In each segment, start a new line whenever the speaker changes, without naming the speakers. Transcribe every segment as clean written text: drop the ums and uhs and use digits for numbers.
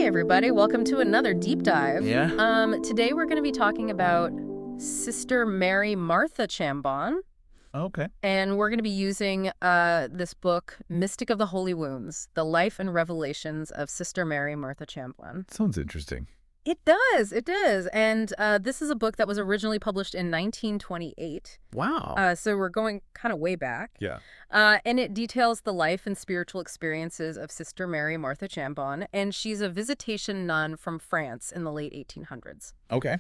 everybody. Welcome to another deep dive.
Yeah?
Today we're going to be talking about Sister Mary Martha Chambon,
Okay.
and we're going to be using this book, Mystic of the Holy Wounds, The Life and Revelations of Sister Mary Martha Chambon.
Sounds interesting.
It does. It does. And this is a book that was originally published in 1928.
Wow.
So we're going kind of way back.
Yeah.
And it details the life and spiritual experiences of Sister Mary Martha Chambon, and she's a visitation nun from France in the late 1800s.
Okay.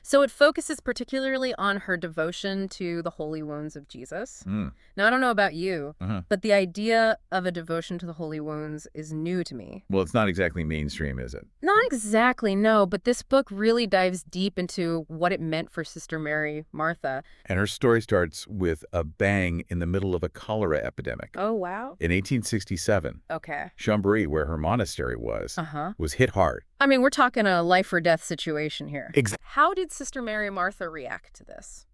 So it focuses particularly on her devotion to the holy wounds of Jesus. Now, I don't know about you, but the idea of a devotion to the holy wounds is new to me.
Well, it's not exactly mainstream, is it?
Not exactly, no, but this book really dives deep into what it meant for Sister Mary Martha.
And her story starts with a bang in the middle of a cholera epidemic.
Oh, wow.
In 1867,
Okay.
Chambon, where her monastery was hit hard.
I mean, we're talking a life or death situation here.
Exactly.
How did Sister Mary Martha react to this?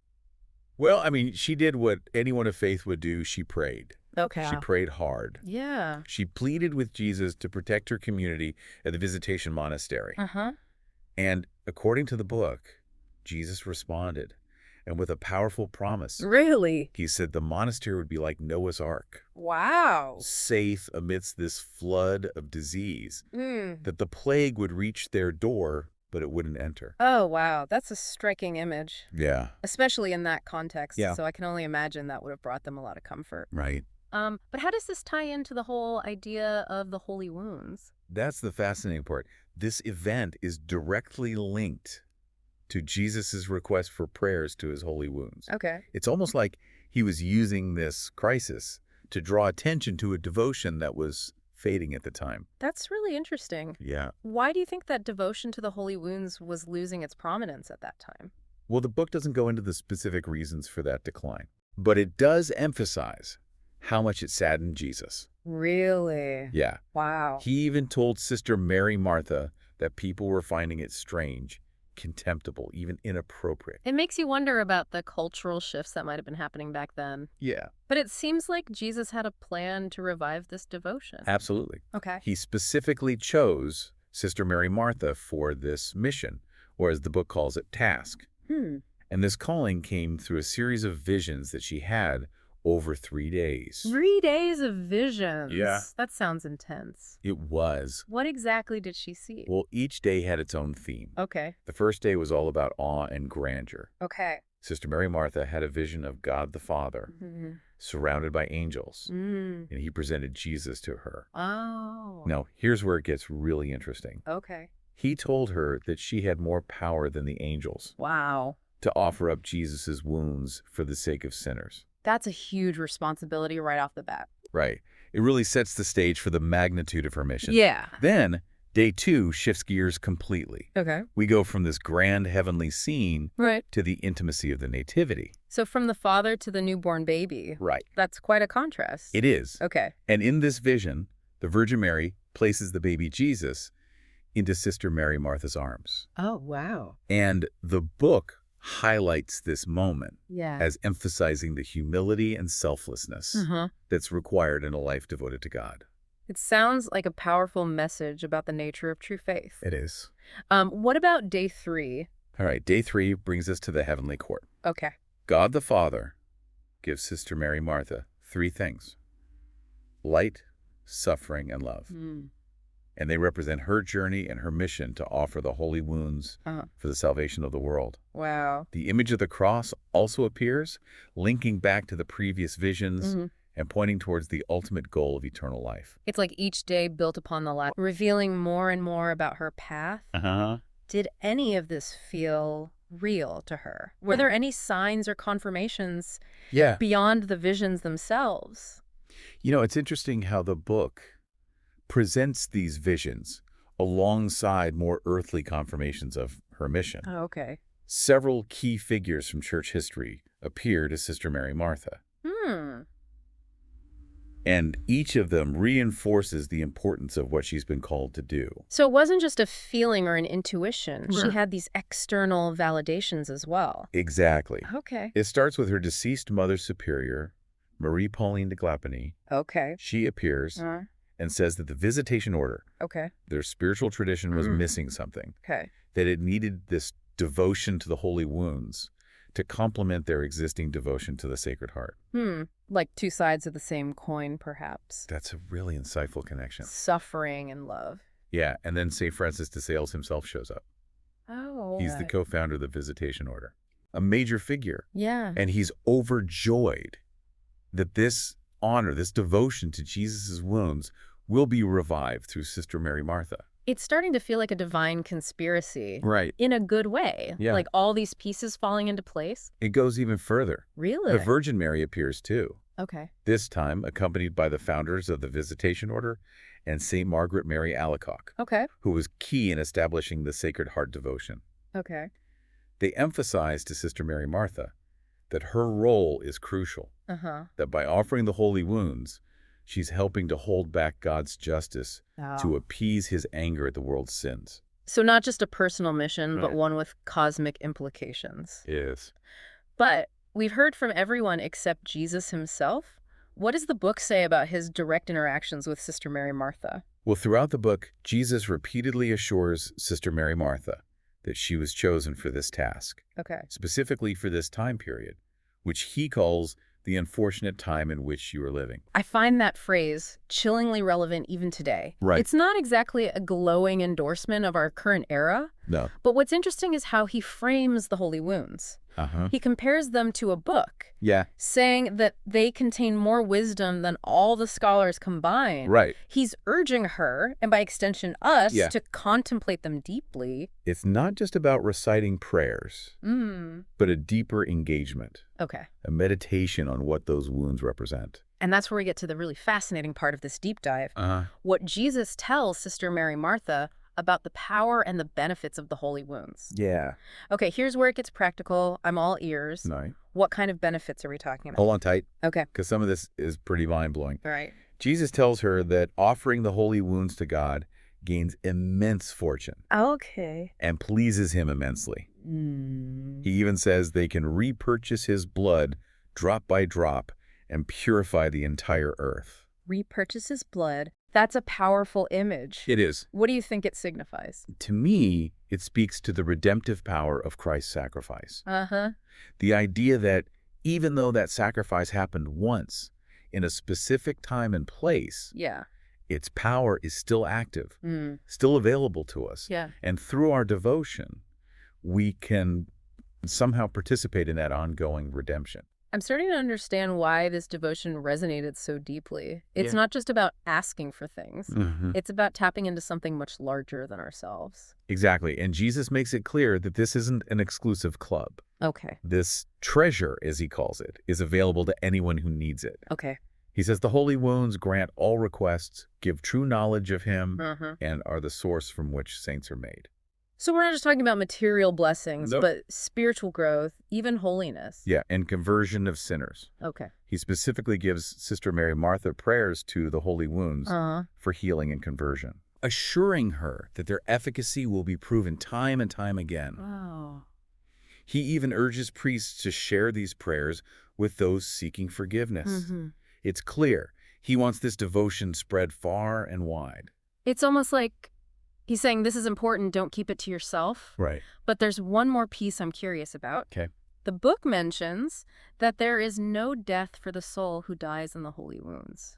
Well, I mean, she did what anyone of faith would do. She prayed.
Okay.
She prayed hard.
Yeah.
She pleaded with Jesus to protect her community at the Visitation Monastery. And according to the book, Jesus responded. And with a powerful promise,
Really?
he said the monastery would be like Noah's Ark.
Wow.
Safe amidst this flood of disease,
Mm.
that the plague would reach their door, but it wouldn't enter.
Oh, wow. That's a striking image,
Yeah.
especially in that context.
Yeah.
So I can only imagine that would have brought them a lot of comfort.
Right.
But how does this tie into the whole idea of the holy wounds?
That's the fascinating part. This event is directly linked to Jesus's request for prayers to his holy wounds.
Okay.
It's almost like he was using this crisis to draw attention to a devotion that was fading at the time.
That's really interesting.
Yeah.
Why do you think that devotion to the holy wounds was losing its prominence at that time?
Well, the book doesn't go into the specific reasons for that decline, but it does emphasize how much it saddened Jesus.
Really?
Yeah.
Wow.
He even told Sister Mary Martha that people were finding it strange, contemptible, even inappropriate.
It makes you wonder about the cultural shifts that might have been happening back then.
Yeah.
But it seems like Jesus had a plan to revive this devotion.
Absolutely.
Okay.
He specifically chose Sister Mary Martha for this mission, or as the book calls it, task. And this calling came through a series of visions that she had over 3 days.
3 days of visions.
Yeah.
That sounds intense.
It was.
What exactly did she see?
Well, each day had its own theme.
Okay.
The first day was all about awe and grandeur.
Okay.
Sister Mary Martha had a vision of God the Father, surrounded by angels, and he presented Jesus to her.
Oh.
Now, here's where it gets really interesting.
Okay.
He told her that she had more power than the angels
Wow.
to offer up Jesus's wounds for the sake of sinners.
That's a huge responsibility right off the bat.
Right. It really sets the stage for the magnitude of her mission.
Yeah.
Then, day 2 shifts gears completely.
Okay.
We go from this grand heavenly scene
Right.
to the intimacy of the nativity.
So from the father to the newborn baby.
Right.
That's quite a contrast.
It is.
Okay.
And in this vision, the Virgin Mary places the baby Jesus into Sister Mary Martha's arms.
Oh, wow.
And the book highlights this moment
Yeah.
as emphasizing the humility and selflessness that's required in a life devoted to God.
It sounds like a powerful message about the nature of true faith.
It is.
What about day 3?
All right, day 3 brings us to the heavenly court.
Okay.
God the Father gives Sister Mary Martha 3 things: light, suffering, and love. And they represent her journey and her mission to offer the holy wounds for the salvation of the world.
Wow.
The image of the cross also appears, linking back to the previous visions and pointing towards the ultimate goal of eternal life.
It's like each day built upon the last, revealing more and more about her path. Did any of this feel real to her? Were there any signs or confirmations beyond the visions themselves?
You know, it's interesting how the book presents these visions alongside more earthly confirmations of her mission.
Oh, okay.
Several key figures from church history appear to Sister Mary Martha. And each of them reinforces the importance of what she's been called to do.
So it wasn't just a feeling or an intuition. She had these external validations as well.
Exactly.
Okay.
It starts with her deceased Mother Superior, Marie Pauline de Glapeny.
Okay.
She appears, and says that the visitation order, their spiritual tradition, was missing something. That it needed this devotion to the holy wounds to complement their existing devotion to the Sacred Heart.
Like two sides of the same coin, perhaps.
That's a really insightful connection.
Suffering and love.
Yeah, and then St. Francis de Sales himself shows up.
Oh.
He's the co-founder of the Visitation Order. A major figure.
Yeah.
And he's overjoyed that this honor, this devotion to Jesus' wounds will be revived through Sister Mary Martha.
It's starting to feel like a divine conspiracy.
Right.
In a good way.
Yeah.
Like all these pieces falling into place.
It goes even further.
Really?
The Virgin Mary appears too.
Okay.
This time accompanied by the founders of the Visitation Order and St. Margaret Mary Alacoque, who was key in establishing the Sacred Heart devotion.
Okay.
They emphasized to Sister Mary Martha that her role is crucial, that by offering the holy wounds, she's helping to hold back God's justice to appease his anger at the world's sins.
So not just a personal mission, but one with cosmic implications.
Yes.
But we've heard from everyone except Jesus himself. What does the book say about his direct interactions with Sister Mary Martha?
Well, throughout the book, Jesus repeatedly assures Sister Mary Martha that she was chosen for this task, specifically for this time period, which he calls the unfortunate time in which you are living.
I find that phrase chillingly relevant even today.
Right.
It's not exactly a glowing endorsement of our current era.
No.
But what's interesting is how he frames the holy wounds. He compares them to a book, saying that they contain more wisdom than all the scholars combined.
Right.
He's urging her, and by extension us, to contemplate them deeply.
It's not just about reciting prayers, but a deeper engagement. A meditation on what those wounds represent.
And that's where we get to the really fascinating part of this deep dive. What Jesus tells Sister Mary Martha about the power and the benefits of the holy wounds.
Yeah.
Okay, here's where it gets practical. I'm all ears.
Right.
What kind of benefits are we talking about?
Hold on tight.
Okay.
Because some of this is pretty mind-blowing.
Right.
Jesus tells her that offering the holy wounds to God gains immense fortune.
Okay.
And pleases him immensely. He even says they can repurchase his blood drop by drop and purify the entire earth.
Repurchase his blood. That's a powerful image.
It is.
What do you think it signifies?
To me, it speaks to the redemptive power of Christ's sacrifice. The idea that even though that sacrifice happened once, in a specific time and place, its power is still active, still available to us. And through our devotion, we can somehow participate in that ongoing redemption.
I'm starting to understand why this devotion resonated so deeply. It's not just about asking for things. It's about tapping into something much larger than ourselves.
Exactly. And Jesus makes it clear that this isn't an exclusive club. This treasure, as he calls it, is available to anyone who needs it. He says the holy wounds grant all requests, give true knowledge of him, and are the source from which saints are made.
So we're not just talking about material blessings, but spiritual growth, even holiness.
Yeah, and conversion of sinners. He specifically gives Sister Mary Martha prayers to the holy wounds for healing and conversion, assuring her that their efficacy will be proven time and time again. He even urges priests to share these prayers with those seeking forgiveness. It's clear he wants this devotion spread far and wide.
It's almost like he's saying this is important, don't keep it to yourself.
Right.
But there's one more piece I'm curious about. The book mentions that there is no death for the soul who dies in the holy wounds.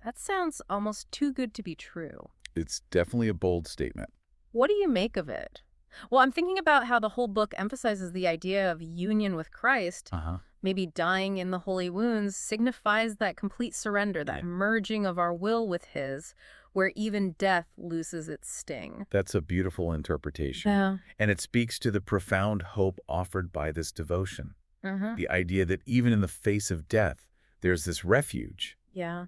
That sounds almost too good to be true.
It's definitely a bold statement.
What do you make of it? Well, I'm thinking about how the whole book emphasizes the idea of union with Christ. Maybe dying in the holy wounds signifies that complete surrender, that merging of our will with his, where even death loses its sting.
That's a beautiful interpretation. And it speaks to the profound hope offered by this devotion. The idea that even in the face of death, there's this refuge.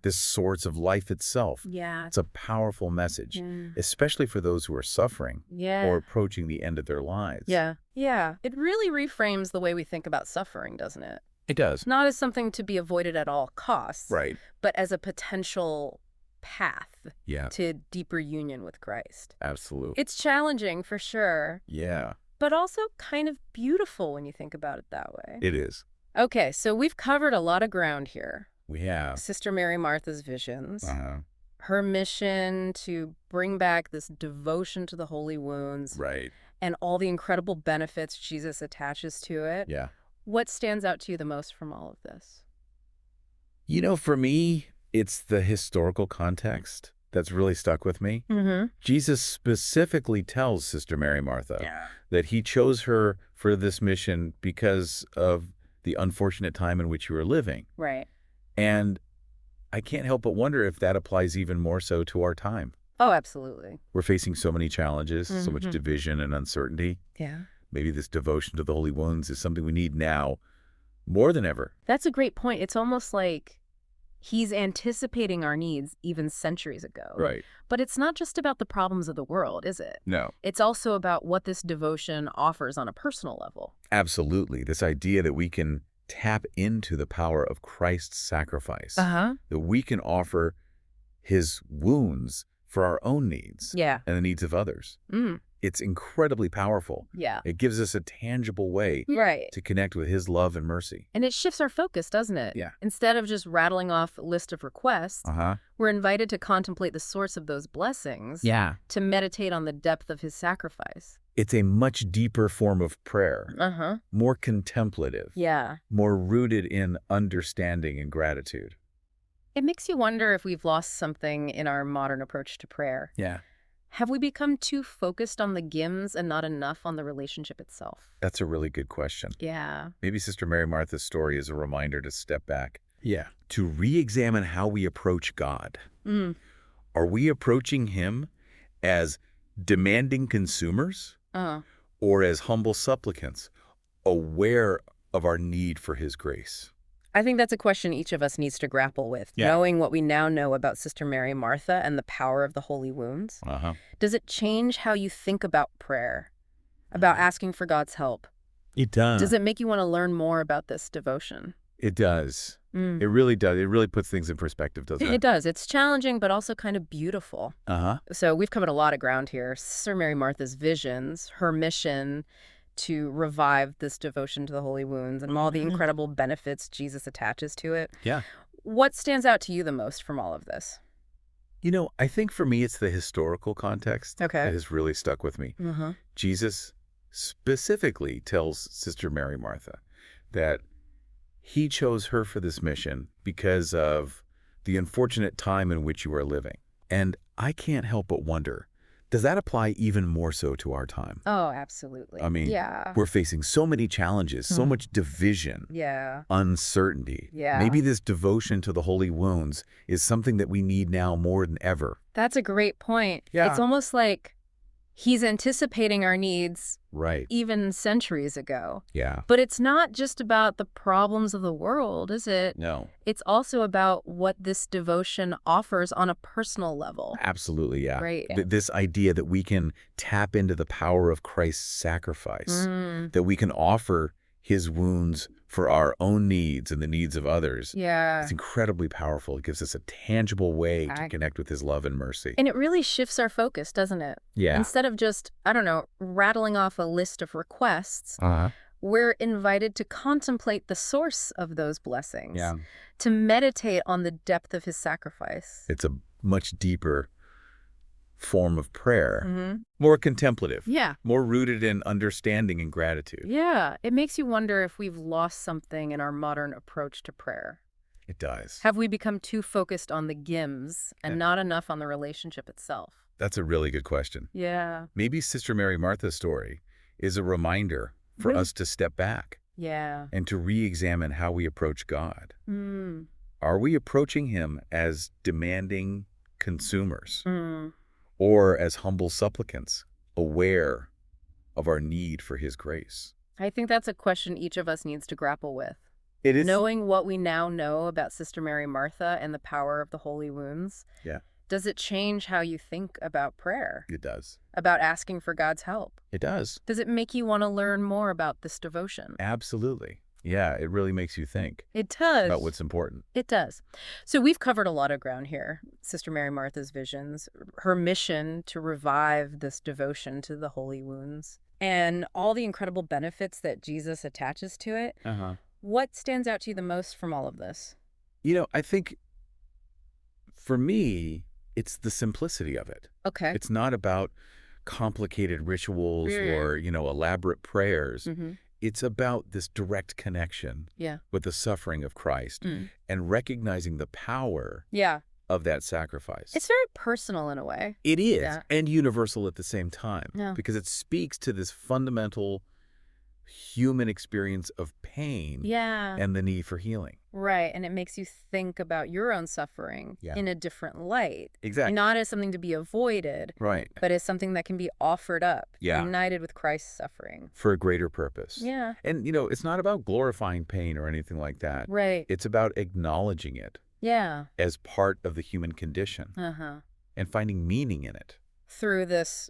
This source of life itself. It's a powerful message, especially for those who are suffering or approaching the end of their lives.
It really reframes the way we think about suffering, doesn't it?
It does.
Not as something to be avoided at all costs,
Right.
but as a potential path
Yeah.
to deeper union with Christ.
Absolutely.
It's challenging for sure,
Yeah.
but also kind of beautiful when you think about it that way.
It is.
Okay, so we've covered a lot of ground here.
We have.
Sister Mary Martha's visions, her mission to bring back this devotion to the holy wounds.
Right.
And all the incredible benefits Jesus attaches to it.
Yeah.
What stands out to you the most from all of this?
For me, it's the historical context that's really stuck with me. Jesus specifically tells Sister Mary Martha that he chose her for this mission because of the unfortunate time in which you were living.
Right.
And I can't help but wonder if that applies even more so to our time.
Oh, absolutely.
We're facing so many challenges, so much division and uncertainty.
Yeah.
Maybe this devotion to the holy wounds is something we need now more than ever.
That's a great point. It's almost like he's anticipating our needs even centuries ago.
Right.
But it's not just about the problems of the world, is it?
No.
It's also about what this devotion offers on a personal level.
Absolutely. This idea that we can tap into the power of Christ's sacrifice. That we can offer his wounds for our own needs and the needs of others. It's incredibly powerful.
Yeah.
It gives us a tangible way to connect with his love and mercy.
And it shifts our focus, doesn't it?
Yeah.
Instead of just rattling off a list of requests, we're invited to contemplate the source of those blessings, to meditate on the depth of his sacrifice.
It's a much deeper form of prayer, more contemplative, more rooted in understanding and gratitude.
It makes you wonder if we've lost something in our modern approach to prayer.
Yeah.
Have we become too focused on the gims and not enough on the relationship itself?
That's a really good question.
Yeah.
Maybe Sister Mary Martha's story is a reminder to step back. Yeah. To re-examine how we approach God. Are we approaching him as demanding consumers or as humble supplicants, aware of our need for his grace?
I think that's a question each of us needs to grapple with. Knowing what we now know about Sister Mary Martha and the power of the holy wounds, does it change how you think about prayer, about asking for God's help?
It does.
Does it make you want to learn more about this devotion?
It does. It really does. It really puts things in perspective, doesn't it?
It does. It's challenging, but also kind of beautiful. So we've covered a lot of ground here. Sister Mary Martha's visions, her mission to revive this devotion to the holy wounds and all the incredible benefits Jesus attaches to it.
Yeah.
What stands out to you the most from all of this?
I think for me, it's the historical context that has really stuck with me. Jesus specifically tells Sister Mary Martha that he chose her for this mission because of the unfortunate time in which you are living. And I can't help but wonder, does that apply even more so to our time?
Oh, absolutely.
I mean, we're facing so many challenges, so much division, uncertainty. Maybe this devotion to the holy wounds is something that we need now more than ever.
That's a great point. It's almost like he's anticipating our needs even centuries ago. But it's not just about the problems of the world, is it?
No.
It's also about what this devotion offers on a personal level.
Absolutely, This idea that we can tap into the power of Christ's sacrifice, that we can offer his wounds for our own needs and the needs of others. It's incredibly powerful. It gives us a tangible way to connect with his love and mercy.
And it really shifts our focus, doesn't it? Instead of just, rattling off a list of requests, we're invited to contemplate the source of those blessings, to meditate on the depth of his sacrifice.
It's a much deeper form of prayer, more contemplative, more rooted in understanding and gratitude.
It makes you wonder if we've lost something in our modern approach to prayer.
It does.
Have we become too focused on the gims and not enough on the relationship itself?
That's a really good question. Maybe Sister Mary Martha's story is a reminder for us to step back and to re-examine how we approach God. Are we approaching him as demanding consumers? Or as humble supplicants, aware of our need for his grace?
I think that's a question each of us needs to grapple with.
It is.
Knowing what we now know about Sister Mary Martha and the power of the holy wounds, does it change how you think about prayer?
It does.
About asking for God's help?
It does.
Does it make you want to learn more about this devotion?
Absolutely. Yeah, it really makes you think.
It does.
About what's important.
It does. So we've covered a lot of ground here. Sister Mary Martha's visions, her mission to revive this devotion to the holy wounds, and all the incredible benefits that Jesus attaches to it. What stands out to you the most from all of this?
I think for me, It's the simplicity of it.
Okay.
It's not about complicated rituals or, elaborate prayers. It's about this direct connection with the suffering of Christ and recognizing the power of that sacrifice.
It's very personal in a way.
It is, and universal at the same time,
Yeah.
because it speaks to this fundamental human experience of pain and the need for healing.
Right, and it makes you think about your own suffering in a different light.
Exactly.
Not as something to be avoided, but as something that can be offered up, united with Christ's suffering.
For a greater purpose.
Yeah.
And, it's not about glorifying pain or anything like that.
Right.
It's about acknowledging it as part of the human condition and finding meaning in it.
Through this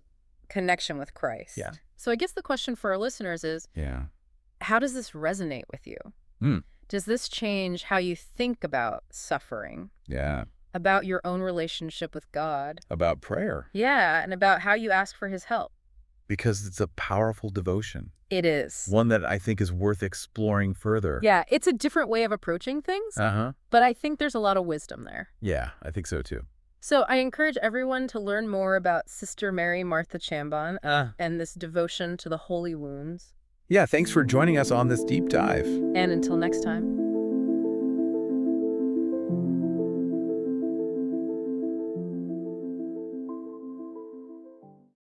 connection with Christ.
Yeah.
So I guess the question for our listeners is, how does this resonate with you? Does this change how you think about suffering?
Yeah.
About your own relationship with God?
About prayer.
Yeah, and about how you ask for his help.
Because it's a powerful devotion.
It is.
One that I think is worth exploring further.
Yeah, it's a different way of approaching things, but I think there's a lot of wisdom there.
Yeah, I think so too.
So I encourage everyone to learn more about Sister Mary Martha Chambon and this devotion to the holy wounds.
Yeah, thanks for joining us on this deep dive.
And until next time.